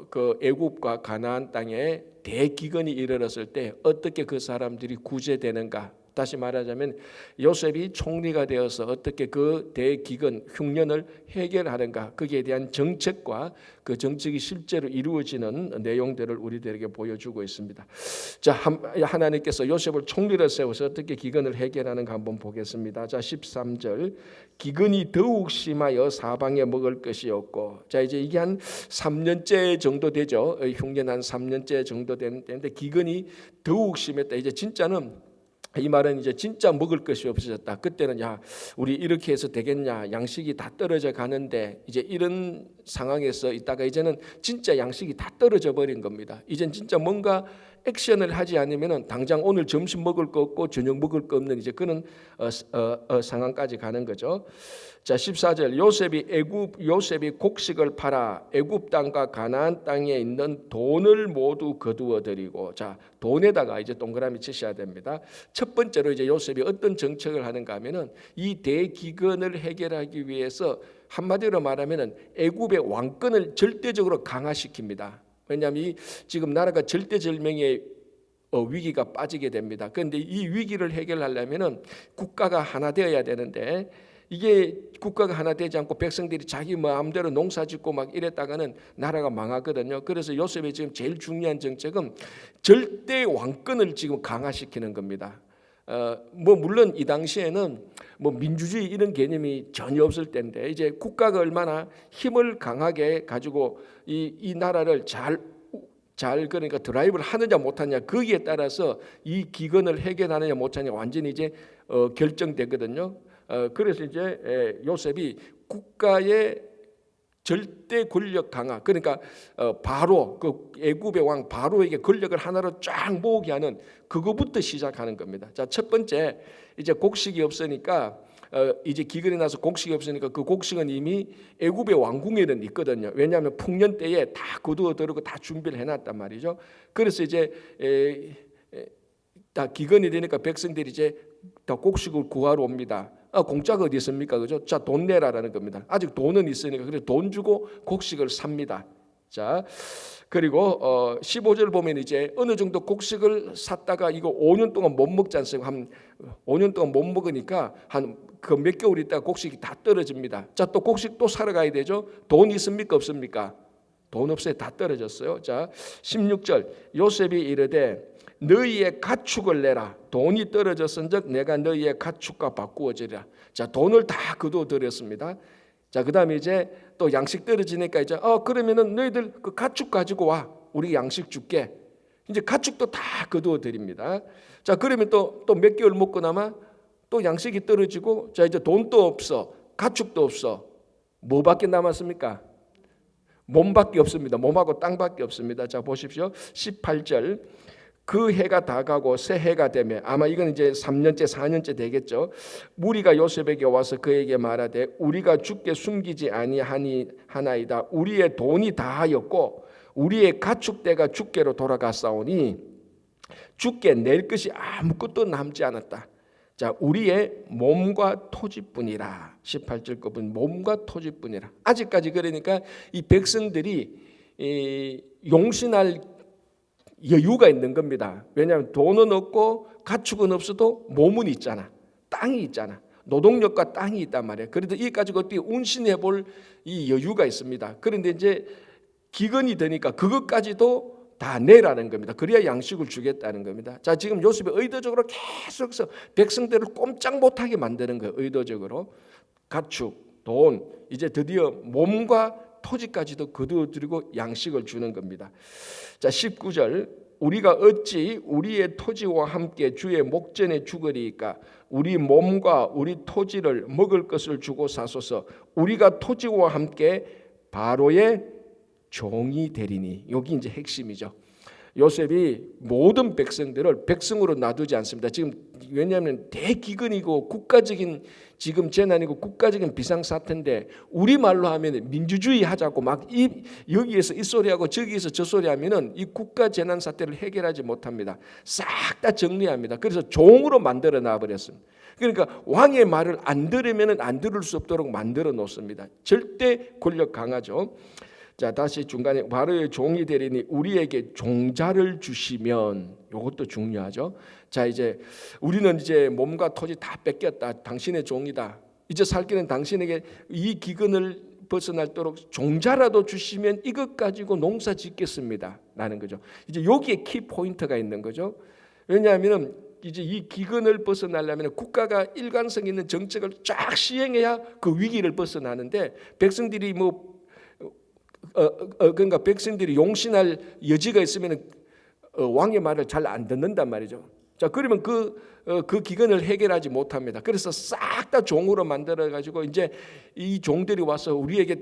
그 애굽과 가나안 땅에 대기근이 이르렀을 때 어떻게 그 사람들이 구제되는가? 다시 말하자면 요셉이 총리가 되어서 어떻게 그 대기근 흉년을 해결하는가, 거기에 대한 정책과 그 정책이 실제로 이루어지는 내용들을 우리들에게 보여주고 있습니다. 자, 하나님께서 요셉을 총리로 세워서 어떻게 기근을 해결하는가 한번 보겠습니다. 자, 13절, 기근이 더욱 심하여 사방에 먹을 것이 없고. 자, 이제 이게 한 3년째 정도 되죠. 흉년 한 3년째 정도 되는데 기근이 더욱 심했다. 이제 진짜는, 이 말은 이제 진짜 먹을 것이 없어졌다. 그때는 야, 우리 이렇게 해서 되겠냐, 양식이 다 떨어져 가는데, 이제 이런 상황에서 있다가 이제는 진짜 양식이 다 떨어져 버린 겁니다. 이젠 진짜 뭔가 액션을 하지 않으면은 당장 오늘 점심 먹을 거 없고 저녁 먹을 거 없는 이제 그런 상황까지 가는 거죠. 자, 14절, 요셉이 곡식을 팔아 애굽 땅과 가나안 땅에 있는 돈을 모두 거두어 들이고. 자, 돈에다가 이제 동그라미 치셔야 됩니다. 첫 번째로 이제 요셉이 어떤 정책을 하는가 하면은 이 대기근을 해결하기 위해서 한마디로 말하면은 애굽의 왕권을 절대적으로 강화시킵니다. 왜냐하면 이 지금 나라가 절대절명의 위기가 빠지게 됩니다. 그런데 이 위기를 해결하려면은 국가가 하나 되어야 되는데, 이게 국가가 하나 되지 않고 백성들이 자기 마음대로 농사짓고 막 이랬다가는 나라가 망하거든요. 그래서 요셉의 지금 제일 중요한 정책은 절대 왕권을 지금 강화시키는 겁니다. 물론 이 당시에는 민주주의 이런 개념이 전혀 없을 때인데, 이제 국가가 얼마나 힘을 강하게 가지고 이 나라를 잘 그러니까 드라이브를 하느냐 못하느냐, 거기에 따라서 이 기근을 해결하느냐 못하느냐 완전히 이제 결정되거든요. 그래서 이제 요셉이 국가의 절대 권력 강화, 그러니까 바로 그 애굽의 왕 바로에게 권력을 하나로 쫙 모으게 하는 그거부터 시작하는 겁니다. 자, 첫 번째, 이제 곡식이 없으니까 이제 기근이 나서 곡식이 없으니까 그 곡식은 이미 애굽의 왕궁에는 있거든요. 왜냐하면 풍년 때에 다 거두어 들고 다 준비를 해놨단 말이죠. 그래서 이제 다 기근이 되니까 백성들이 이제 다 곡식을 구하러 옵니다. 공짜가 어디 있습니까? 그죠? 자, 돈 내라라는 겁니다. 아직 돈은 있으니까 그래서 돈 주고 곡식을 삽니다. 자, 그리고 15절 보면 이제 어느 정도 곡식을 샀다가 이거 5년 동안 못 먹지 않습니까? 한 5년 동안 못 먹으니까 한 그 몇 개월 있다가 곡식이 다 떨어집니다. 자, 또 곡식 또 사러 가야 되죠. 돈 있습니까? 없습니까? 돈 없어요. 다 떨어졌어요. 자, 16절, 요셉이 이르되 너희의 가축을 내라. 돈이 떨어졌은즉 내가 너희의 가축과 바꾸어지리라. 자, 돈을 다 거두어들였습니다. 자, 그다음에 이제 또 양식 떨어지니까 이제 그러면은 너희들 그 가축 가지고 와. 우리 양식 줄게. 이제 가축도 다 거두어드립니다. 자, 그러면 또 몇 개월 먹고 나면 또 양식이 떨어지고, 자, 이제 돈도 없어, 가축도 없어. 뭐밖에 남았습니까? 몸밖에 없습니다. 몸하고 땅밖에 없습니다. 자, 보십시오. 18절, 그 해가 다 가고 새 해가 되며, 아마 이건 이제 3년째 4년째 되겠죠. 무리가 요셉에게 와서 그에게 말하되 우리가 주께 숨기지 아니하나이다. 우리의 돈이 다하였고 우리의 가축대가 주께로 돌아갔사오니 주께 낼 것이 아무것도 남지 않았다. 자, 우리의 몸과 토지뿐이라. 18절 것은 몸과 토지뿐이라. 아직까지 그러니까 이 백성들이 용신할 여유가 있는 겁니다. 왜냐하면 돈은 없고 가축은 없어도 몸은 있잖아. 땅이 있잖아. 노동력과 땅이 있단 말이에요. 그래도 이 가지고 어떻게 운신해 볼 이 여유가 있습니다. 그런데 이제 기근이 되니까 그것까지도 다 내라는 겁니다. 그래야 양식을 주겠다는 겁니다. 자, 지금 요셉이 의도적으로 계속해서 백성들을 꼼짝 못하게 만드는 거예요. 의도적으로 가축, 돈, 이제 드디어 몸과 토지까지도 거두어들이고 양식을 주는 겁니다. 자, 19절, 우리가 어찌 우리의 토지와 함께 주의 목전에 죽으리이까? 우리 몸과 우리 토지를 먹을 것을 주고 사소서. 우리가 토지와 함께 바로의 종이 되리니. 여기 이제 핵심이죠. 요셉이 모든 백성들을 백성으로 놔두지 않습니다. 지금 왜냐하면 대기근이고 국가적인 지금 재난이고 국가적인 비상사태인데, 우리말로 하면 민주주의 하자고 막 여기에서 이 소리하고 저기에서 저 소리하면은 이 국가 재난 사태를 해결하지 못합니다. 싹 다 정리합니다. 그래서 종으로 만들어 놔버렸습니다. 그러니까 왕의 말을 안 들으면은 안 들을 수 없도록 만들어 놓습니다. 절대 권력 강하죠. 자, 다시 중간에 바로의 종이 되리니 우리에게 종자를 주시면, 이것도 중요하죠. 자, 이제 우리는 이제 몸과 토지 다 뺏겼다. 당신의 종이다. 이제 살 길은 당신에게 이 기근을 벗어날도록 종자라도 주시면 이것 가지고 농사 짓겠습니다. 라는 거죠. 이제 여기에 키 포인트가 있는 거죠. 왜냐하면 이제 이 기근을 벗어나려면 국가가 일관성 있는 정책을 쫙 시행해야 그 위기를 벗어나는데, 백성들이 그러니까 백성들이 용신할 여지가 있으면 왕의 말을 잘 안 듣는단 말이죠. 자, 그러면 그 기근을 해결하지 못합니다. 그래서 싹 다 종으로 만들어 가지고 이제 이 종들이 와서 우리에게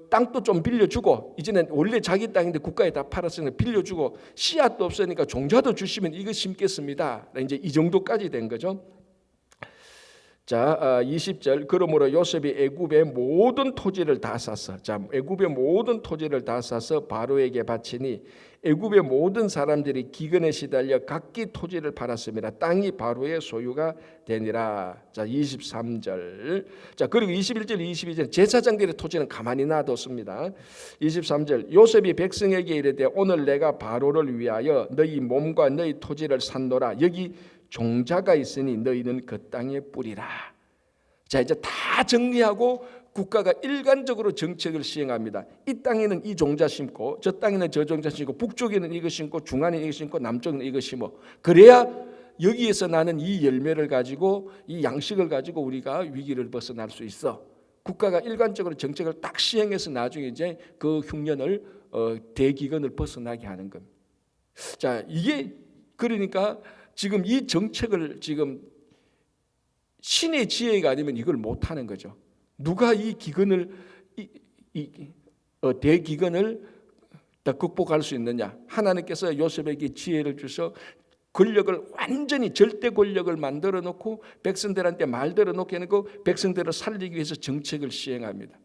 땅도 좀 빌려주고, 이제는 원래 자기 땅인데 국가에 다 팔았으니까 빌려주고, 씨앗도 없으니까 종자도 주시면 이거 심겠습니다. 이제 이 정도까지 된 거죠. 자, 20절. 그러므로 요셉이 애굽의 모든 토지를 다 샀어. 자, 애굽의 모든 토지를 다 사서 바로에게 바치니 애굽의 모든 사람들이 기근에 시달려 각기 토지를 팔았습니다. 땅이 바로의 소유가 되니라. 자, 23절. 자, 그리고 21절, 22절 제사장들의 토지는 가만히 놔뒀습니다. 23절. 요셉이 백성에게 이르되 오늘 내가 바로를 위하여 너희 몸과 너희 토지를 샀노라. 여기 종자가 있으니 너희는 그 땅에 뿌리라. 자, 이제 다 정리하고 국가가 일관적으로 정책을 시행합니다. 이 땅에는 이 종자 심고, 저 땅에는 저 종자 심고, 북쪽에는 이거 심고, 중간에 이거 심고, 남쪽에는 이거 심어. 그래야 여기에서 나는 이 열매를 가지고, 이 양식을 가지고 우리가 위기를 벗어날 수 있어. 국가가 일관적으로 정책을 딱 시행해서 나중에 이제 그 흉년을 대기근을 벗어나게 하는 겁니다. 자, 이게 그러니까 지금 이 정책을 지금 신의 지혜가 아니면 이걸 못 하는 거죠. 누가 이 기근을 대기근을 다 극복할 수 있느냐? 하나님께서 요셉에게 지혜를 주셔 권력을 완전히 절대 권력을 만들어 놓고 백성들한테 말들어 놓게 해놓고 백성들을 살리기 위해서 정책을 시행합니다.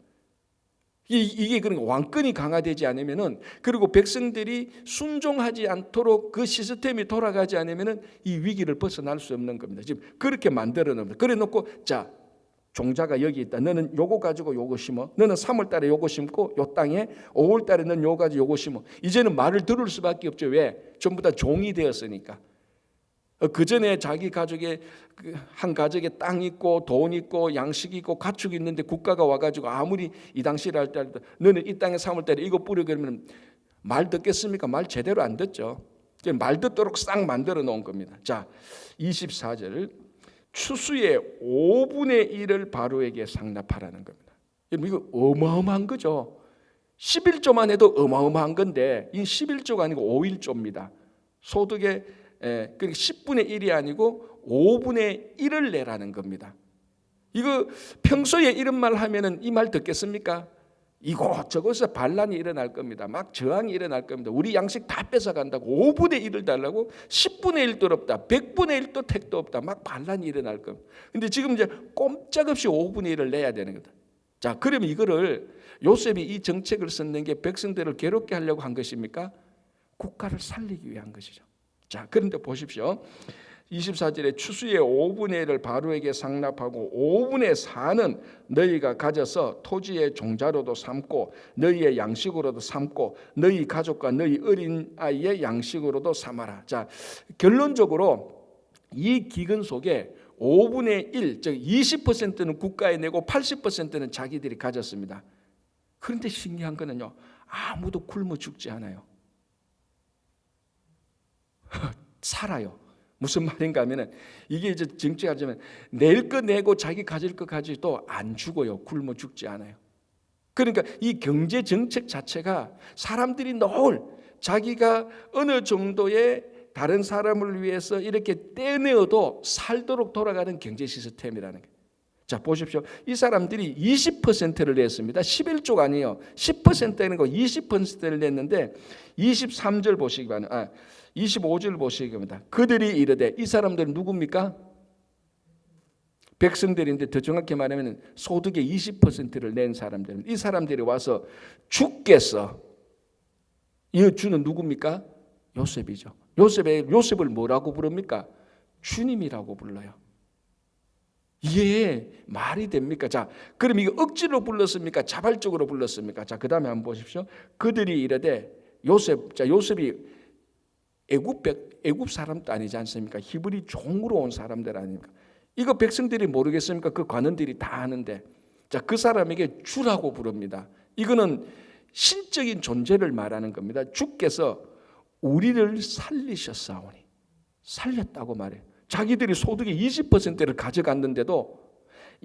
이게 그러니까 왕권이 강화되지 않으면은, 그리고 백성들이 순종하지 않도록 그 시스템이 돌아가지 않으면은 이 위기를 벗어날 수 없는 겁니다. 지금 그렇게 만들어 놓습니다. 그래 놓고 자, 종자가 여기 있다. 너는 요거 가지고 요거 심어. 너는 3월 달에 요거 심고 요 땅에 5월 달에 너는 요거 가지고 요거 심어. 이제는 말을 들을 수밖에 없죠. 왜? 전부 다 종이 되었으니까. 그 전에 자기 가족의 한 가족에 땅 있고 돈 있고 양식 있고 가축이 있는데 국가가 와가지고 아무리 이 당시를 할 때 너는 이 땅에 3월 달에 이거 뿌려 그러면 말 듣겠습니까? 말 제대로 안 듣죠. 말 듣도록 싹 만들어 놓은 겁니다. 자, 24절. 추수의 5분의 1을 바로에게 상납하라는 겁니다. 이거 어마어마한 거죠. 11조만 해도 어마어마한 건데 이 11조가 아니고 5일조입니다. 소득의 그러니까 10분의 1이 아니고 5분의 1을 내라는 겁니다. 이거 평소에 이런 말 하면은 이 말 듣겠습니까? 이곳저곳에서 반란이 일어날 겁니다. 막 저항이 일어날 겁니다. 우리 양식 다 뺏어간다고 5분의 1을 달라고 10분의 1도 없다. 100분의 1도 택도 없다. 막 반란이 일어날 겁니다. 근데 지금 이제 꼼짝없이 5분의 1을 내야 되는 거다. 자, 그러면 이거를 요셉이 이 정책을 썼는 게 백성들을 괴롭게 하려고 한 것입니까? 국가를 살리기 위한 것이죠. 자, 그런데 보십시오. 24절에 추수의 5분의 1을 바로에게 상납하고 5분의 4는 너희가 가져서 토지의 종자로도 삼고 너희의 양식으로도 삼고 너희 가족과 너희 어린 아이의 양식으로도 삼아라. 자, 결론적으로 이 기근 속에 5분의 1, 즉 20%는 국가에 내고 80%는 자기들이 가졌습니다. 그런데 신기한 거는요, 아무도 굶어 죽지 않아요. 살아요. 무슨 말인가 하면은 이게 이제 정치하자면 낼 거 내고 자기 가질 거 가지도 안 죽어요. 굶어 죽지 않아요. 그러니까 이 경제 정책 자체가 사람들이 늘 자기가 어느 정도의 다른 사람을 위해서 이렇게 떼내어도 살도록 돌아가는 경제 시스템이라는 거예요. 자, 보십시오. 이 사람들이 20%를 냈습니다. 11조가 아니에요. 10%는 거 20%를 냈는데 23절 보시기 바랍니다. 25절 보시기 바랍니다. 그들이 이르되, 이 사람들은 누굽니까? 백성들인데 더 정확히 말하면 소득의 20%를 낸 사람들. 이 사람들이 와서 주께서, 이 주는 누굽니까? 요셉이죠. 요셉을 뭐라고 부릅니까? 주님이라고 불러요. 이게 말이 됩니까? 자, 그럼 이거 억지로 불렀습니까? 자발적으로 불렀습니까? 자, 그다음에 한번 보십시오. 그들이 이르되 요셉이 애굽 사람도 아니지 않습니까? 히브리 종으로 온 사람들 아닙니까? 이거 백성들이 모르겠습니까? 그 관원들이 다 아는데, 자, 그 사람에게 주라고 부릅니다. 이거는 신적인 존재를 말하는 겁니다. 주께서 우리를 살리셨사오니, 살렸다고 말해요. 자기들이 소득의 20%를 가져갔는데도,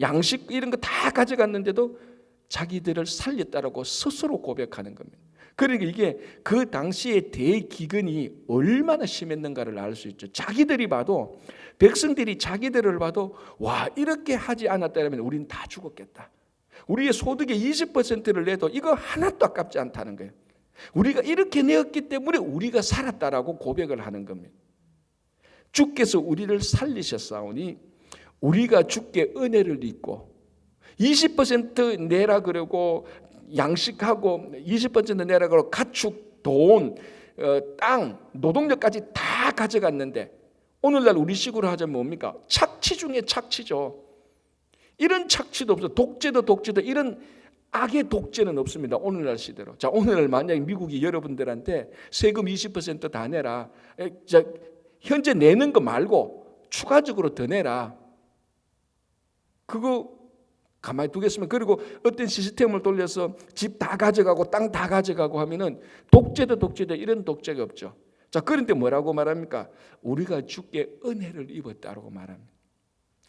양식 이런 거 다 가져갔는데도 자기들을 살렸다라고 스스로 고백하는 겁니다. 그러니까 이게 그 당시의 대기근이 얼마나 심했는가를 알 수 있죠. 자기들이 봐도, 백성들이 자기들을 봐도, 와, 이렇게 하지 않았다면 우리는 다 죽었겠다. 우리의 소득의 20%를 내도 이거 하나도 아깝지 않다는 거예요. 우리가 이렇게 내었기 때문에 우리가 살았다라고 고백을 하는 겁니다. 주께서 우리를 살리셨사오니 우리가 주께 은혜를 입고 20% 내라 그러고 양식하고 20% 내라 그러고 가축, 돈, 땅, 노동력까지 다 가져갔는데 오늘날 우리식으로 하자면 뭡니까? 착취 중에 착취죠. 이런 착취도 없어. 독재도 이런 악의 독재는 없습니다. 오늘날 시대로. 자, 오늘날 만약에 미국이 여러분들한테 세금 20% 다 내라. 자, 현재 내는 거 말고 추가적으로 더 내라. 그거 가만히 두겠으면, 그리고 어떤 시스템을 돌려서 집 다 가져가고 땅 다 가져가고 하면은 독재도 이런 독재가 없죠. 자, 그런데 뭐라고 말합니까? 우리가 주께 은혜를 입었다라고 말합니다.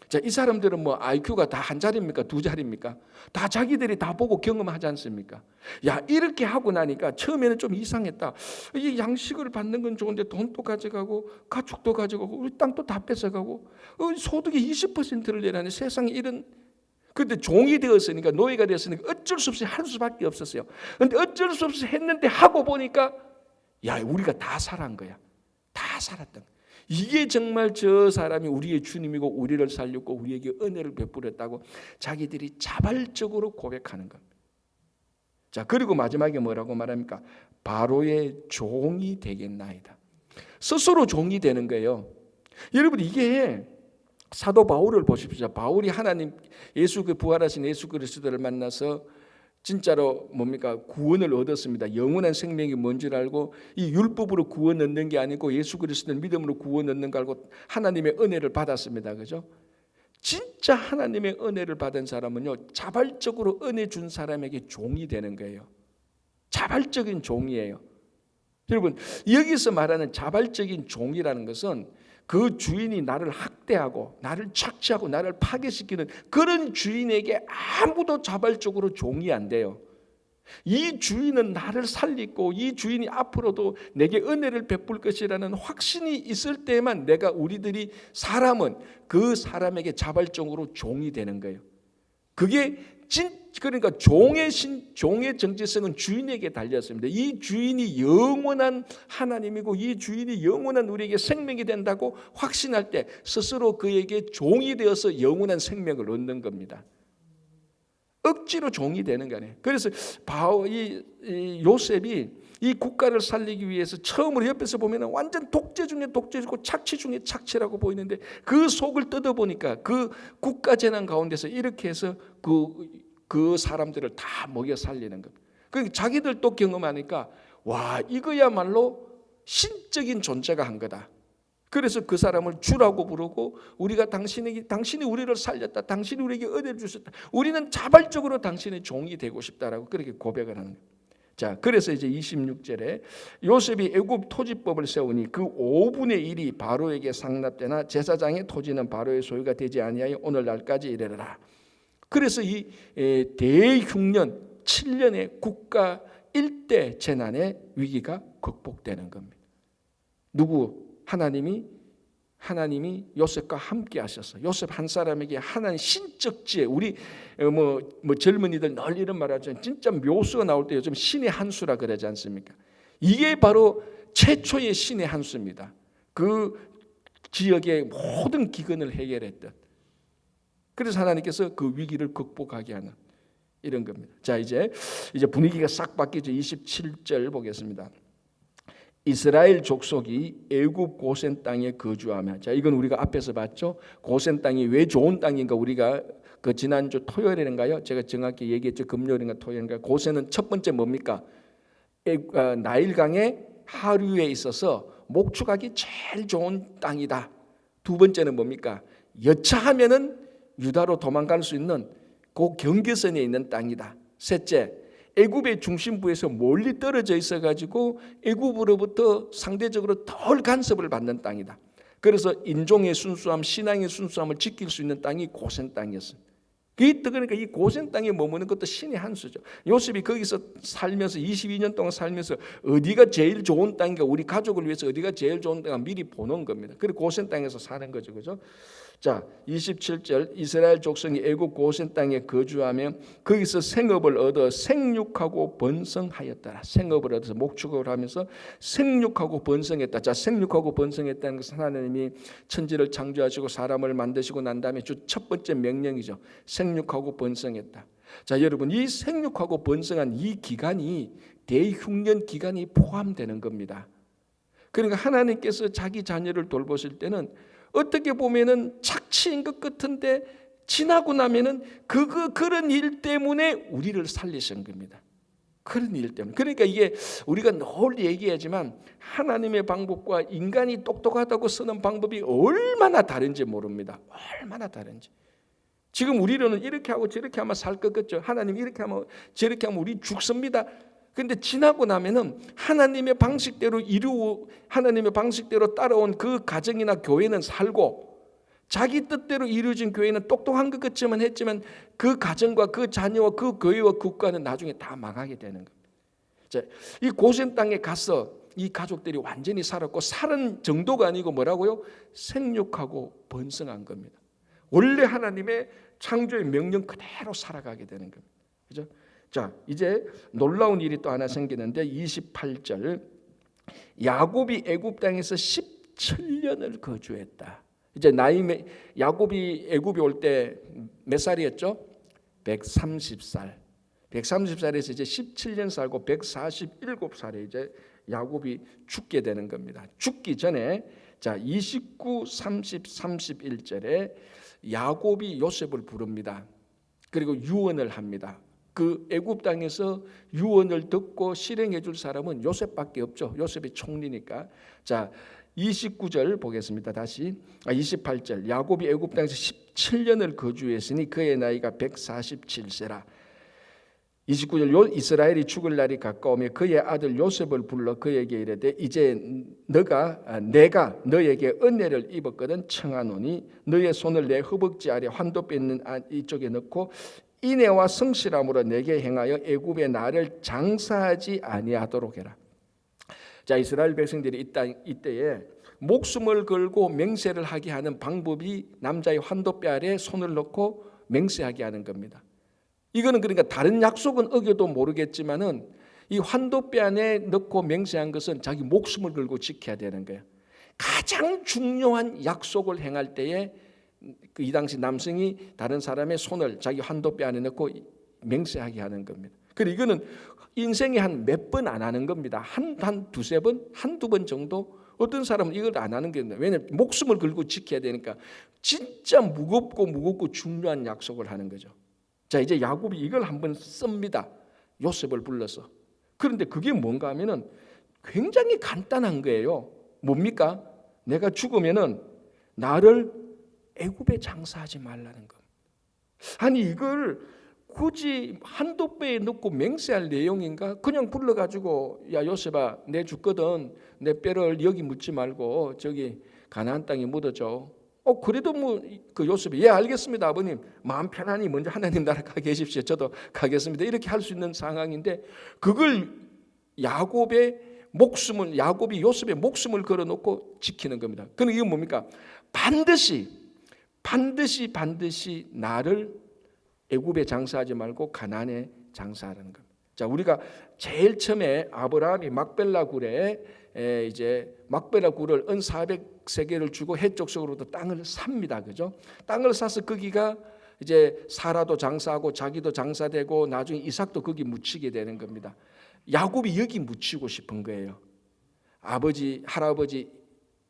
자, 이 사람들은 뭐 IQ가 다 한 자리입니까? 두 자리입니까? 다 자기들이 다 보고 경험하지 않습니까? 야, 이렇게 하고 나니까 처음에는 좀 이상했다. 이 양식을 받는 건 좋은데 돈도 가져가고 가축도 가져가고 우리 땅도 다 뺏어가고 소득의 20%를 내라니, 세상에 이런. 그런데 종이 되었으니까, 노예가 되었으니까 어쩔 수 없이 할 수밖에 없었어요. 그런데 어쩔 수 없이 했는데 하고 보니까 야, 우리가 다 살아한 거야. 다 살았던 거야. 이게 정말 저 사람이 우리의 주님이고 우리를 살렸고 우리에게 은혜를 베풀었다고 자기들이 자발적으로 고백하는 겁니다. 자, 그리고 마지막에 뭐라고 말합니까? 바로의 종이 되겠나이다. 스스로 종이 되는 거예요. 여러분, 이게 사도 바울을 보십시오. 바울이 하나님, 예수, 그 부활하신 예수 그리스도를 만나서 진짜로 뭡니까? 구원을 얻었습니다. 영원한 생명이 뭔지를 알고, 이 율법으로 구원 얻는 게 아니고 예수 그리스도를 믿음으로 구원 얻는 거 알고 하나님의 은혜를 받았습니다. 그죠? 진짜 하나님의 은혜를 받은 사람은요, 자발적으로 은혜 준 사람에게 종이 되는 거예요. 자발적인 종이에요. 여러분, 여기서 말하는 자발적인 종이라는 것은 그 주인이 나를 학대하고 나를 착취하고 나를 파괴시키는 그런 주인에게 아무도 자발적으로 종이 안 돼요. 이 주인은 나를 살리고 이 주인이 앞으로도 내게 은혜를 베풀 것이라는 확신이 있을 때만 우리들이 사람은 그 사람에게 자발적으로 종이 되는 거예요. 그게 그러니까 종의 정체성은 주인에게 달렸습니다. 이 주인이 영원한 하나님이고 이 주인이 영원한 우리에게 생명이 된다고 확신할 때 스스로 그에게 종이 되어서 영원한 생명을 얻는 겁니다. 억지로 종이 되는 거 아니에요. 그래서 이 요셉이 이 국가를 살리기 위해서 처음으로 옆에서 보면 완전 독재 중에 독재고 착취 중에 착취라고 보이는데, 그 속을 뜯어보니까 그 국가 재난 가운데서 이렇게 해서 그 사람들을 다 먹여 살리는 겁니다. 그러니까 자기들도 경험하니까 와, 이거야말로 신적인 존재가 한 거다. 그래서 그 사람을 주라고 부르고, 우리가 당신이 우리를 살렸다, 당신이 우리에게 은혜를 주셨다, 우리는 자발적으로 당신의 종이 되고 싶다라고 그렇게 고백을 하는 거예요. 자, 그래서 이제 26절에 요셉이 애굽 토지법을 세우니 그 5분의 1이 바로에게 상납되나 제사장의 토지는 바로의 소유가 되지 아니하여 오늘날까지 이르리라. 그래서 이 대흉년 7년의 국가 일대 재난의 위기가 극복되는 겁니다. 하나님이 요셉과 함께 하셔서 요셉 한 사람에게 하나님 신적 지혜, 우리 뭐 젊은이들 늘 이런 말 하죠. 진짜 묘수가 나올 때 요즘 신의 한 수라 그러지 않습니까? 이게 바로 최초의 신의 한 수입니다. 그 지역의 모든 기근을 해결했던. 그래서 하나님께서 그 위기를 극복하게 하는 이런 겁니다. 자, 이제 분위기가 싹 바뀌죠. 27절 보겠습니다. 이스라엘 족속이 애굽 고센 땅에 거주하며, 자 이건 우리가 앞에서 봤죠. 고센 땅이 왜 좋은 땅인가 우리가 그 지난주 토요일인가요? 제가 정확히 얘기했죠. 금요일인가 토요일인가. 고센은 첫 번째 뭡니까? 나일강의 하류에 있어서 목축하기 제일 좋은 땅이다. 두 번째는 뭡니까? 여차하면은 유다로 도망갈 수 있는 그 경계선에 있는 땅이다. 셋째, 애굽의 중심부에서 멀리 떨어져 있어가지고 애굽으로부터 상대적으로 덜 간섭을 받는 땅이다. 그래서 인종의 순수함, 신앙의 순수함을 지킬 수 있는 땅이 고센 땅이었습니다. 그러니까 이 고센 땅에 머무는 것도 신의 한 수죠. 요셉이 거기서 살면서 22년 동안 살면서 어디가 제일 좋은 땅인가, 우리 가족을 위해서 어디가 제일 좋은 땅인가 미리 보는 겁니다. 그리고 고센 땅에서 사는 거죠, 그죠? 자, 27절 이스라엘 족속이 애굽 고센 땅에 거주하며 거기서 생업을 얻어 생육하고 번성하였더라. 생업을 얻어서 목축을 하면서 생육하고 번성했다. 자, 생육하고 번성했다는 것은 하나님이 천지를 창조하시고 사람을 만드시고 난 다음에 주 첫 번째 명령이죠. 생육하고 번성했다. 자, 여러분 이 생육하고 번성한 이 기간이 대흉년 기간이 포함되는 겁니다. 그러니까 하나님께서 자기 자녀를 돌보실 때는 어떻게 보면은 착취인 것 같은데 지나고 나면은 그런 일 때문에 우리를 살리신 겁니다. 그런 일 때문에. 그러니까 이게 우리가 늘 얘기하지만 하나님의 방법과 인간이 똑똑하다고 쓰는 방법이 얼마나 다른지 모릅니다. 얼마나 다른지. 지금 우리는 이렇게 하고 저렇게 하면 살 것 같죠. 하나님 이렇게 하면 저렇게 하면 우리 죽습니다. 근데 지나고 나면은 하나님의 방식대로 하나님의 방식대로 따라온 그 가정이나 교회는 살고, 자기 뜻대로 이루어진 교회는 똑똑한 것 같지만 했지만 그 가정과 그 자녀와 그 교회와 국가는 나중에 다 망하게 되는 겁니다. 자, 이 고센 땅에 가서 이 가족들이 완전히 살았고, 살은 정도가 아니고 뭐라고요? 생육하고 번성한 겁니다. 원래 하나님의 창조의 명령 그대로 살아가게 되는 겁니다. 그죠? 자, 이제 놀라운 일이 또 하나 생기는데 28절 야곱이 애굽 땅에서 17년을 거주했다. 이제 야곱이 애굽에 올 때 몇 살이었죠? 130살. 130살에서 이제 17년 살고 147살에 이제 야곱이 죽게 되는 겁니다. 죽기 전에 자 29, 30, 31절에 야곱이 요셉을 부릅니다. 그리고 유언을 합니다. 그 애굽 땅에서 유언을 듣고 실행해 줄 사람은 요셉밖에 없죠. 요셉이 총리니까. 자, 29절 보겠습니다. 다시 28절 야곱이 애굽 땅에서 17년을 거주했으니 그의 나이가 147세라. 29절 이스라엘이 죽을 날이 가까우며 그의 아들 요셉을 불러 그에게 이르되 이제 내가 너에게 은혜를 입었거든 청하노니 너의 손을 내 허벅지 아래 환도뼈 있는 이쪽에 넣고 인애와 성실함으로 내게 행하여 애굽에 나를 장사하지 아니하도록 해라. 자, 이스라엘 백성들이 이때에 목숨을 걸고 맹세를 하게 하는 방법이 남자의 환도뼈 아래 손을 넣고 맹세하게 하는 겁니다. 이거는 그러니까 다른 약속은 어겨도 모르겠지만은 이 환도뼈 안에 넣고 맹세한 것은 자기 목숨을 걸고 지켜야 되는 거예요. 가장 중요한 약속을 행할 때에 이 당시 남성이 다른 사람의 손을 자기 환도뼈 안에 넣고 맹세하게 하는 겁니다. 그리고 이거는 인생에 한 몇 번 안 하는 겁니다. 한 두세 번, 한두 번 정도. 어떤 사람은 이걸 안 하는 게 있는데 왜냐하면 목숨을 걸고 지켜야 되니까 진짜 무겁고 중요한 약속을 하는 거죠. 자, 이제 야곱이 이걸 한번 씁니다. 요셉을 불러서. 그런데 그게 뭔가 하면은 굉장히 간단한 거예요. 뭡니까? 내가 죽으면은 나를 애굽에 장사하지 말라는 것. 아니 이걸 굳이 한도뼈에 넣고 맹세할 내용인가? 그냥 불러가지고 야 요셉아 내 죽거든 내 뼈를 여기 묻지 말고 저기 가나안 땅에 묻어줘. 그래도 뭐 그 요셉이 예 알겠습니다 아버님 마음 편안히 먼저 하나님 나라 가 계십시오 저도 가겠습니다 이렇게 할 수 있는 상황인데 그걸 야곱이 요셉의 목숨을 걸어놓고 지키는 겁니다. 그럼 이건 뭡니까? 반드시 나를 애굽에 장사하지 말고 가나안에 장사하라는 겁니다. 자, 우리가 제일 처음에 아브라함이 막벨라 굴에 이제 막벨라 굴을 은 400세겔을 주고 해쪽 속으로부터 땅을 삽니다. 그죠? 땅을 사서 거기가 이제 사라도 장사하고 자기도 장사되고 나중에 이삭도 거기 묻히게 되는 겁니다. 야곱이 여기 묻히고 싶은 거예요. 아버지, 할아버지,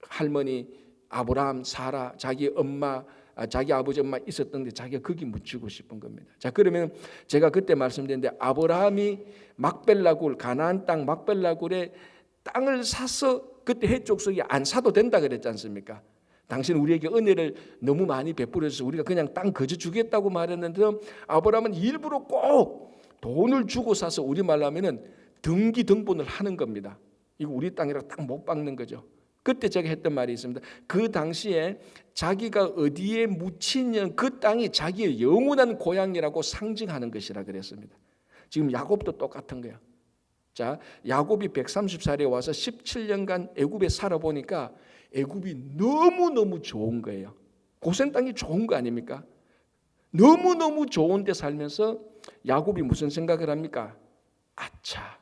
할머니, 아브라함, 사라, 자기 엄마, 자기 아버지 엄마 있었던데 자기가 거기 묻히고 싶은 겁니다. 자, 그러면 제가 그때 말씀드렸는데 아브라함이 막벨라굴, 가나안 땅 막벨라굴에 땅을 사서 그때 해족속이 안 사도 된다 그랬지 않습니까? 당신은 우리에게 은혜를 너무 많이 베풀어서 우리가 그냥 땅 거저 주겠다고 말했는데 아브라함은 일부러 꼭 돈을 주고 사서 우리말로 하면은 등기등본을 하는 겁니다. 이거 우리 땅이라고 딱 못 박는 거죠. 그때 제가 했던 말이 있습니다. 그 당시에 자기가 어디에 묻히는 그 땅이 자기의 영원한 고향이라고 상징하는 것이라 그랬습니다. 지금 야곱도 똑같은 거야. 자, 야곱이 130살에 와서 17년간 애굽에 살아보니까 애굽이 너무너무 좋은 거예요. 고센 땅이 좋은 거 아닙니까? 너무너무 좋은 데 살면서 야곱이 무슨 생각을 합니까? 아차,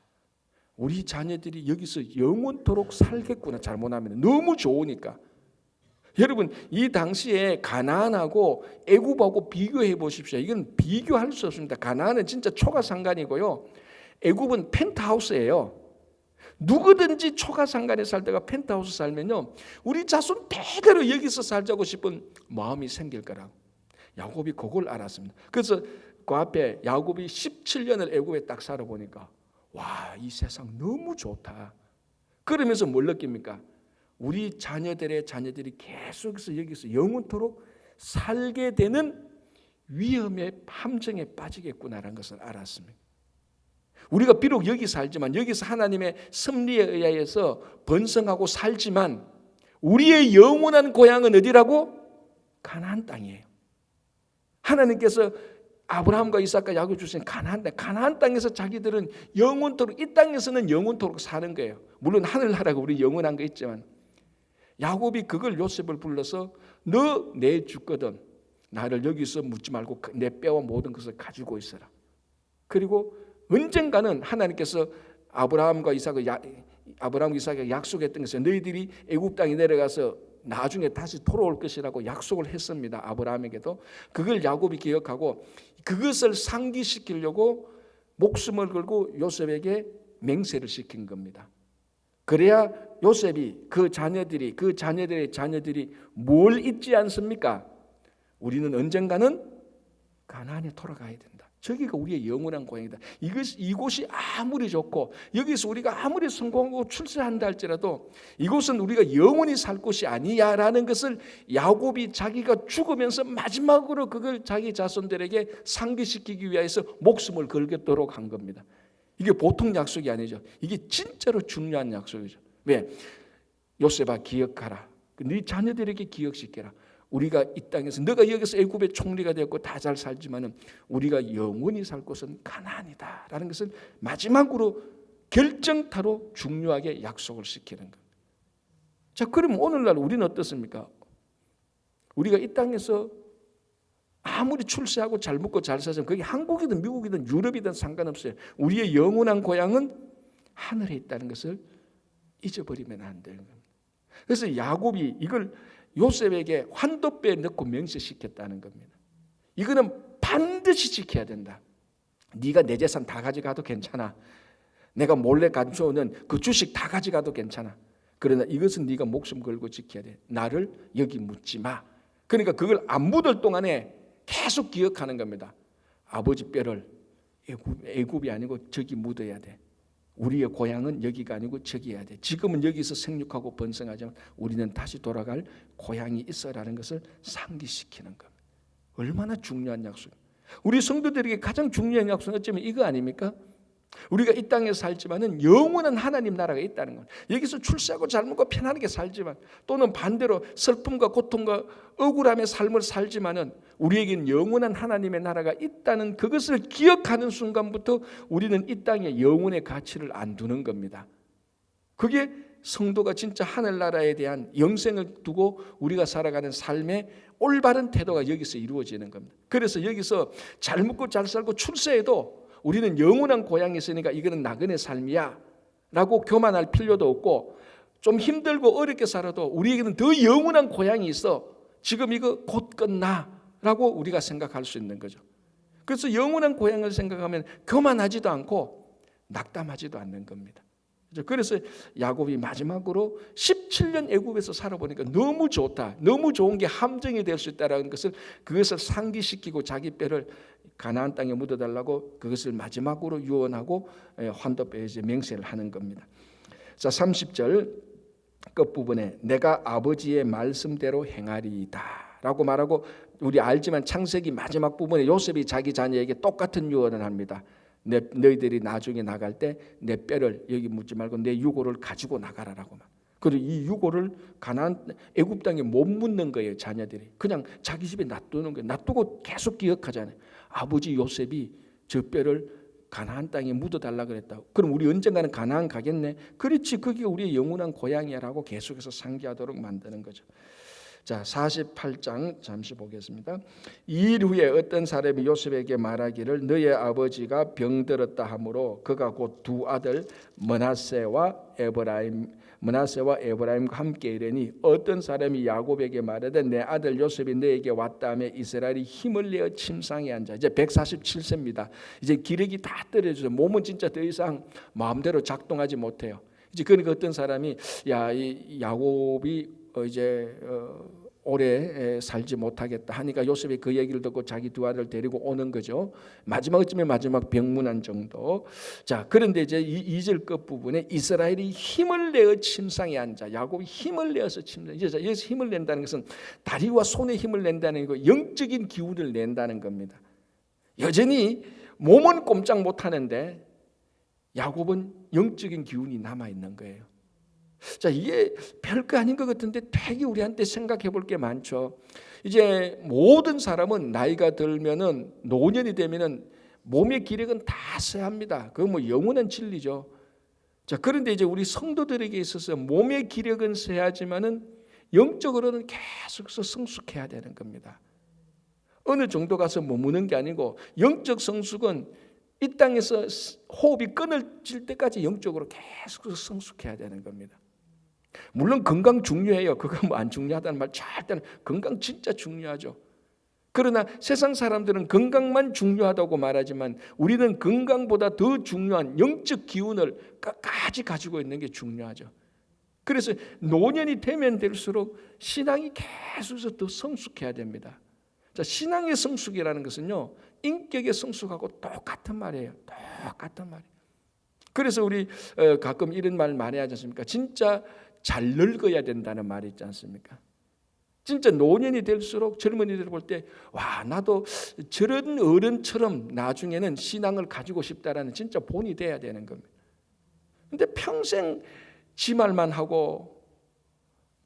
우리 자녀들이 여기서 영원토록 살겠구나. 잘못하면 너무 좋으니까. 여러분, 이 당시에 가나안하고 애굽하고 비교해 보십시오. 이건 비교할 수 없습니다. 가나안은 진짜 초가상간이고요, 애굽은 펜트하우스예요. 누구든지 초가상간에 살다가 펜트하우스 살면요, 우리 자손 대대로 여기서 살자고 싶은 마음이 생길 거라고. 야곱이 그걸 알았습니다. 그래서 그 앞에 야곱이 17년을 애굽에 딱 살아보니까 와, 이 세상 너무 좋다. 그러면서 뭘 느낍니까? 우리 자녀들이 계속해서 여기서 영원토록 살게 되는 위험의 함정에 빠지겠구나라는 것을 알았습니다. 우리가 비록 여기 살지만, 여기서 하나님의 섭리에 의하여서 번성하고 살지만 우리의 영원한 고향은 어디라고? 가나안 땅이에요. 하나님께서 아브라함과 이삭과 야곱 주신 가나안 땅, 가나안 땅에서 자기들은 영원토록, 이 땅에서는 영원토록 사는 거예요. 물론 하늘나라가 우리 영원한 거 있지만, 야곱이 그걸 요셉을 불러서 너 내 주거든 나를 여기서 묻지 말고 내 뼈와 모든 것을 가지고 있어라. 그리고 언젠가는 하나님께서 아브라함과 이삭에게 약속했던 것은 너희들이 애굽 땅에 내려가서 나중에 다시 돌아올 것이라고 약속을 했습니다. 아브라함에게도. 그걸 야곱이 기억하고 그것을 상기시키려고 목숨을 걸고 요셉에게 맹세를 시킨 겁니다. 그래야 요셉이 그 자녀들의 자녀들이 뭘 잊지 않습니까? 우리는 언젠가는 가나안에 돌아가야 된다. 저기가 우리의 영원한 고향이다. 이곳이 아무리 좋고 여기서 우리가 아무리 성공하고 출세한다 할지라도 이곳은 우리가 영원히 살 곳이 아니야라는 것을 야곱이 자기가 죽으면서 마지막으로 그걸 자기 자손들에게 상기시키기 위해서 목숨을 걸겠도록 한 겁니다. 이게 보통 약속이 아니죠. 이게 진짜로 중요한 약속이죠. 왜? 요셉아 기억하라. 네 자녀들에게 기억시켜라. 우리가 이 땅에서 너가 여기서 애굽의 총리가 되었고 다 잘 살지만은 우리가 영원히 살 곳은 가나안이다라는 것을 마지막으로 결정타로 중요하게 약속을 시키는 것. 자, 그럼 오늘날 우리는 어떻습니까? 우리가 이 땅에서 아무리 출세하고 잘 먹고 잘 살면 그게 한국이든 미국이든 유럽이든 상관없어요. 우리의 영원한 고향은 하늘에 있다는 것을 잊어버리면 안 되는 겁니다. 그래서 야곱이 이걸 요셉에게 환도뼈에 넣고 명시시켰다는 겁니다. 이거는 반드시 지켜야 된다. 네가 내 재산 다 가져가도 괜찮아. 내가 몰래 가져오는 그 주식 다 가져가도 괜찮아. 그러나 이것은 네가 목숨 걸고 지켜야 돼. 나를 여기 묻지 마. 그러니까 그걸 안 묻을 동안에 계속 기억하는 겁니다. 아버지 뼈를 애굽이 아니고 저기 묻어야 돼. 우리의 고향은 여기가 아니고 저기여야 돼. 지금은 여기서 생육하고 번성하지만 우리는 다시 돌아갈 고향이 있어라는 것을 상기시키는 겁니다. 얼마나 중요한 약속. 우리 성도들에게 가장 중요한 약속은 어쩌면 이거 아닙니까? 우리가 이 땅에 살지만은 영원한 하나님 나라가 있다는 것. 여기서 출세하고 잘 먹고 편안하게 살지만, 또는 반대로 슬픔과 고통과 억울함의 삶을 살지만은 우리에게는 영원한 하나님의 나라가 있다는 그것을 기억하는 순간부터 우리는 이 땅에 영혼의 가치를 안 두는 겁니다. 그게 성도가 진짜 하늘나라에 대한 영생을 두고 우리가 살아가는 삶의 올바른 태도가 여기서 이루어지는 겁니다. 그래서 여기서 잘 먹고 잘 살고 출세해도 우리는 영원한 고향이 있으니까 이거는 나그네 삶이야 라고 교만할 필요도 없고, 좀 힘들고 어렵게 살아도 우리에게는 더 영원한 고향이 있어, 지금 이거 곧 끝나 라고 우리가 생각할 수 있는 거죠. 그래서 영원한 고향을 생각하면 교만하지도 않고 낙담하지도 않는 겁니다. 그래서 야곱이 마지막으로 17년 애굽에서 살아보니까 너무 좋다, 너무 좋은 게 함정이 될 수 있다는 것을 그것을 상기시키고 자기 뼈를 가나안 땅에 묻어달라고 그것을 마지막으로 유언하고 환도뼈에 이제 맹세를 하는 겁니다. 자, 30절 끝부분에 내가 아버지의 말씀대로 행하리이다 라고 말하고, 우리 알지만 창세기 마지막 부분에 요셉이 자기 자녀에게 똑같은 유언을 합니다. 너희들이 나중에 나갈 때 내 뼈를 여기 묻지 말고 내 유고를 가지고 나가라라고. 그리고 이 유고를 가나안 애굽 땅에 못 묻는 거예요. 자녀들이 그냥 자기 집에 놔두는 거예요. 놔두고 계속 기억하잖아요. 아버지 요셉이 저 뼈를 가나안 땅에 묻어달라 그랬다고. 그럼 우리 언젠가는 가나안 가겠네. 그렇지, 그게 우리의 영원한 고향이라고 계속해서 상기하도록 만드는 거죠. 자, 48장 잠시 보겠습니다. 이 일 후에 어떤 사람이 요셉에게 말하기를 너의 아버지가 병들었다 하므로 그가 곧 두 아들 므낫세와 에브라임과 함께 이르니, 어떤 사람이 야곱에게 말하되 내 아들 요셉이 너에게 왔다며 이스라엘이 힘을 내어 침상에 앉아. 이제 147세입니다. 이제 기력이 다 떨어져서 몸은 진짜 더 이상 마음대로 작동하지 못해요. 이제 그러니까 어떤 사람이 이 야곱이 이제 오래 살지 못하겠다 하니까 요셉이 그 얘기를 듣고 자기 두 아들을 데리고 오는 거죠. 마지막쯤에 마지막 병문안 정도. 자, 그런데 이제 이 2절 끝부분에 이스라엘이 힘을 내어 침상에 앉아. 야곱이 힘을 내어서 침상. 이제 여기서 힘을 낸다는 것은 다리와 손에 힘을 낸다는 거, 영적인 기운을 낸다는 겁니다. 여전히 몸은 꼼짝 못하는데 야곱은 영적인 기운이 남아 있는 거예요. 자, 이게 별거 아닌 것 같은데 되게 우리한테 생각해 볼 게 많죠. 이제 모든 사람은 나이가 들면은, 노년이 되면은 몸의 기력은 다 쇠합니다. 그건 뭐 영원한 진리죠. 자, 그런데 이제 우리 성도들에게 있어서 몸의 기력은 쇠하지만은 영적으로는 계속해서 성숙해야 되는 겁니다. 어느 정도 가서 머무는 게 아니고, 영적 성숙은 이 땅에서 호흡이 끊어질 때까지 영적으로 계속 성숙해야 되는 겁니다. 물론 건강 중요해요. 그거 뭐 안 중요하다는 말 절대는, 건강 진짜 중요하죠. 그러나 세상 사람들은 건강만 중요하다고 말하지만 우리는 건강보다 더 중요한 영적 기운을 끝까지 가지고 있는 게 중요하죠. 그래서 노년이 되면 될수록 신앙이 계속해서 더 성숙해야 됩니다. 자, 신앙의 성숙이라는 것은요, 인격의 성숙하고 똑같은 말이에요. 똑같은 말이에요. 그래서 우리 가끔 이런 말 많이 하지 않습니까? 진짜 잘 늙어야 된다는 말이 있지 않습니까? 진짜 노년이 될수록 젊은이들 볼 때, 와, 나도 저런 어른처럼 나중에는 신앙을 가지고 싶다라는 진짜 본이 돼야 되는 겁니다. 근데 평생 지 말만 하고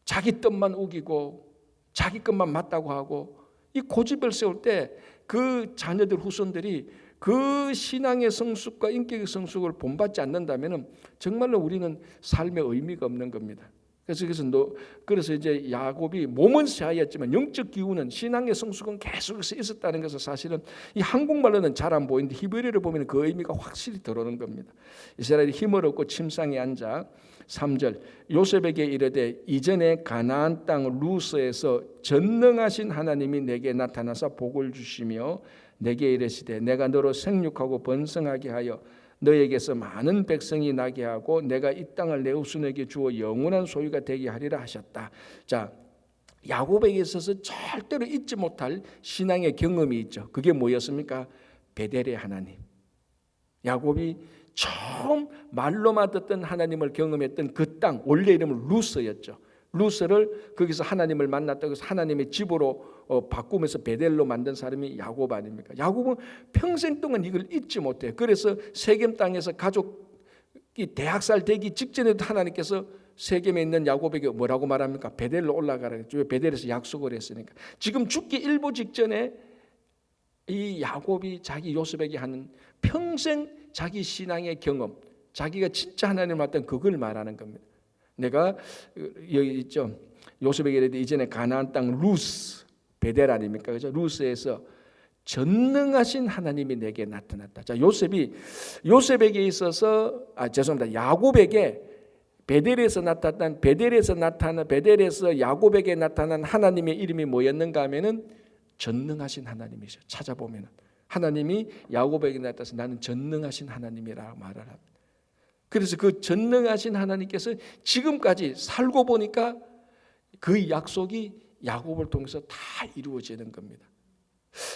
자기 뜻만 우기고 자기 것만 맞다고 하고 이 고집을 세울 때 그 자녀들 후손들이 그 신앙의 성숙과 인격의 성숙을 본받지 않는다면 정말로 우리는 삶의 의미가 없는 겁니다. 그래서 이제 야곱이 몸은 쇠하였지만 영적 기운은, 신앙의 성숙은 계속해서 있었다는 것은 사실은 이 한국말로는 잘 안 보이는데 히브리어를 보면 그 의미가 확실히 들어오는 겁니다. 이스라엘이 힘을 얻고 침상에 앉아 3절 요셉에게 이르되 이전에 가나안 땅 루스에서 전능하신 하나님이 내게 나타나사 복을 주시며 내게 이르시되 내가 너로 생육하고 번성하게 하여 너에게서 많은 백성이 나게 하고 내가 이 땅을 내 후손에게 주어 영원한 소유가 되게 하리라 하셨다. 자, 야곱에게 있어서 절대로 잊지 못할 신앙의 경험이 있죠. 그게 뭐였습니까? 베델의 하나님. 야곱이 처음 말로만 듣던 하나님을 경험했던 그 땅, 원래 이름은 루스였죠. 루스를 거기서 하나님을 만났다고 해서 하나님의 집으로 바꾸면서 베델로 만든 사람이 야곱 아닙니까? 야곱은 평생 동안 이걸 잊지 못해요. 그래서 세겜 땅에서 가족이 대학살 되기 직전에도 하나님께서 세겜에 있는 야곱에게 뭐라고 말합니까? 베델로 올라가라. 베델에서 약속을 했으니까. 지금 죽기 일보 직전에 이 야곱이 자기 요셉에게 하는 평생 자기 신앙의 경험, 자기가 진짜 하나님을 만났던 그걸 말하는 겁니다. 내가 여기 있죠. 요셉에게 이르되 이전에 가나안 땅 루스, 베델 아닙니까? 그죠? 루스에서 전능하신 하나님이 내게 나타났다. 자, 요셉에게 있어서 야곱에게 베델에서 야곱에게 나타난 하나님의 이름이 뭐였는가 하면은 전능하신 하나님이죠. 찾아보면은 하나님이 야곱에게 나타나서 나는 전능하신 하나님이라고 말을 합니다. 그래서 그 전능하신 하나님께서 지금까지 살고 보니까 그 약속이 야곱을 통해서 다 이루어지는 겁니다.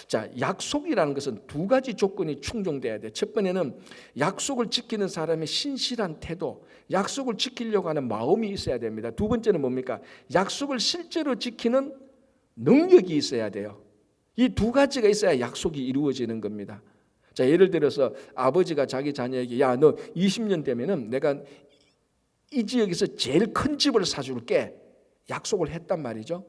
자, 약속이라는 것은 두 가지 조건이 충족돼야 돼. 첫 번째는 약속을 지키는 사람의 신실한 태도, 약속을 지키려고 하는 마음이 있어야 됩니다. 두 번째는 뭡니까? 약속을 실제로 지키는 능력이 있어야 돼요. 이 두 가지가 있어야 약속이 이루어지는 겁니다. 자, 예를 들어서 아버지가 자기 자녀에게 야, 너 20년 되면은 내가 이 지역에서 제일 큰 집을 사줄게 약속을 했단 말이죠.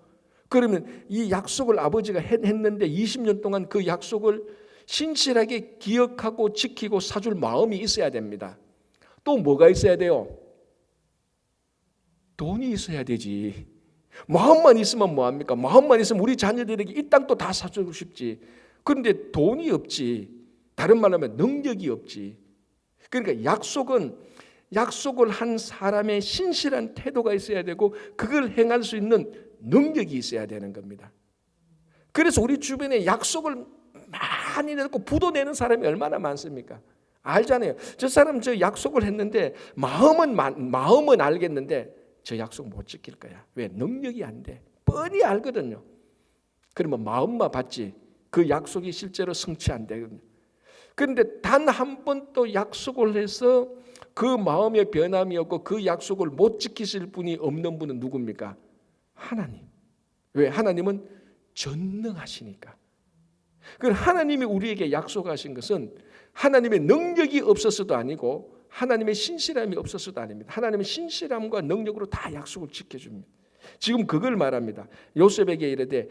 그러면 이 약속을 아버지가 했는데 20년 동안 그 약속을 신실하게 기억하고 지키고 사줄 마음이 있어야 됩니다. 또 뭐가 있어야 돼요? 돈이 있어야 되지. 마음만 있으면 뭐합니까? 마음만 있으면 우리 자녀들에게 이 땅도 다 사주고 싶지. 그런데 돈이 없지. 다른 말로 하면 능력이 없지. 그러니까 약속을 한 사람의 신실한 태도가 있어야 되고 그걸 행할 수 있는 능력이 있어야 되는 겁니다. 그래서 우리 주변에 약속을 많이 내고 부도 내는 사람이 얼마나 많습니까? 알잖아요. 저 사람 저 약속을 했는데 마음은 알겠는데 저 약속 못 지킬 거야. 왜? 능력이 안 돼. 뻔히 알거든요. 그러면 마음만 받지 그 약속이 실제로 성취 안 되거든요. 그런데 단 한 번 또 약속을 해서 그 마음의 변함이 없고 그 약속을 못 지키실 분이 없는 분은 누굽니까? 하나님. 왜? 하나님은 전능하시니까. 그 하나님이 우리에게 약속하신 것은 하나님의 능력이 없어서도 아니고 하나님의 신실함이 없어서도 아닙니다. 하나님의 신실함과 능력으로 다 약속을 지켜줍니다. 지금 그걸 말합니다. 요셉에게 이르되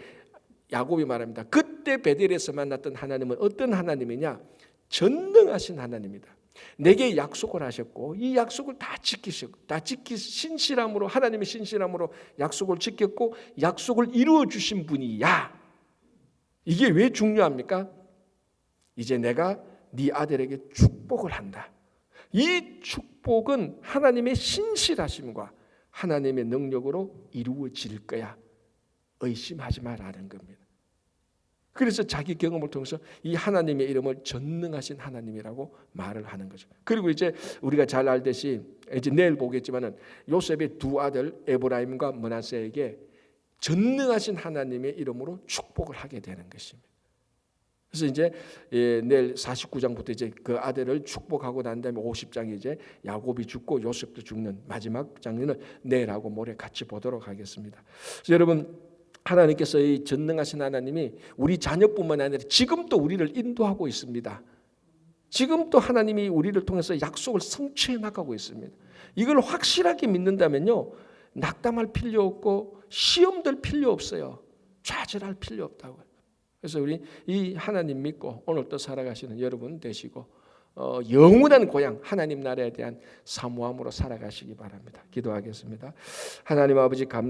야곱이 말합니다. 그때 베델에서 만났던 하나님은 어떤 하나님이냐? 전능하신 하나님이다. 내게 약속을 하셨고 이 약속을 다 지키셨고 신실함으로 하나님의 신실함으로 약속을 지켰고 약속을 이루어 주신 분이야. 이게 왜 중요합니까? 이제 내가 네 아들에게 축복을 한다. 이 축복은 하나님의 신실하심과 하나님의 능력으로 이루어질 거야. 의심하지 말라는 겁니다. 그래서 자기 경험을 통해서 이 하나님의 이름을 전능하신 하나님이라고 말을 하는 거죠. 그리고 이제 우리가 잘 알듯이 이제 내일 보겠지만은 요셉의 두 아들 에브라임과 므낫세에게 전능하신 하나님의 이름으로 축복을 하게 되는 것입니다. 그래서 이제 내일 49장부터 이제 그 아들을 축복하고 난 다음에 50장이 이제 야곱이 죽고 요셉도 죽는 마지막 장면을 내일하고 모레 같이 보도록 하겠습니다. 그래서 여러분 하나님께서 이 전능하신 하나님이 우리 자녀뿐만 아니라 지금도 우리를 인도하고 있습니다. 지금도 하나님이 우리를 통해서 약속을 성취해 나가고 있습니다. 이걸 확실하게 믿는다면요, 낙담할 필요 없고 시험될 필요 없어요. 좌절할 필요 없다고요. 그래서 우리 이 하나님 믿고 오늘 또 살아가시는 여러분 되시고 영원한 고향 하나님 나라에 대한 사모함으로 살아가시기 바랍니다. 기도하겠습니다. 하나님 아버지 감사합니다.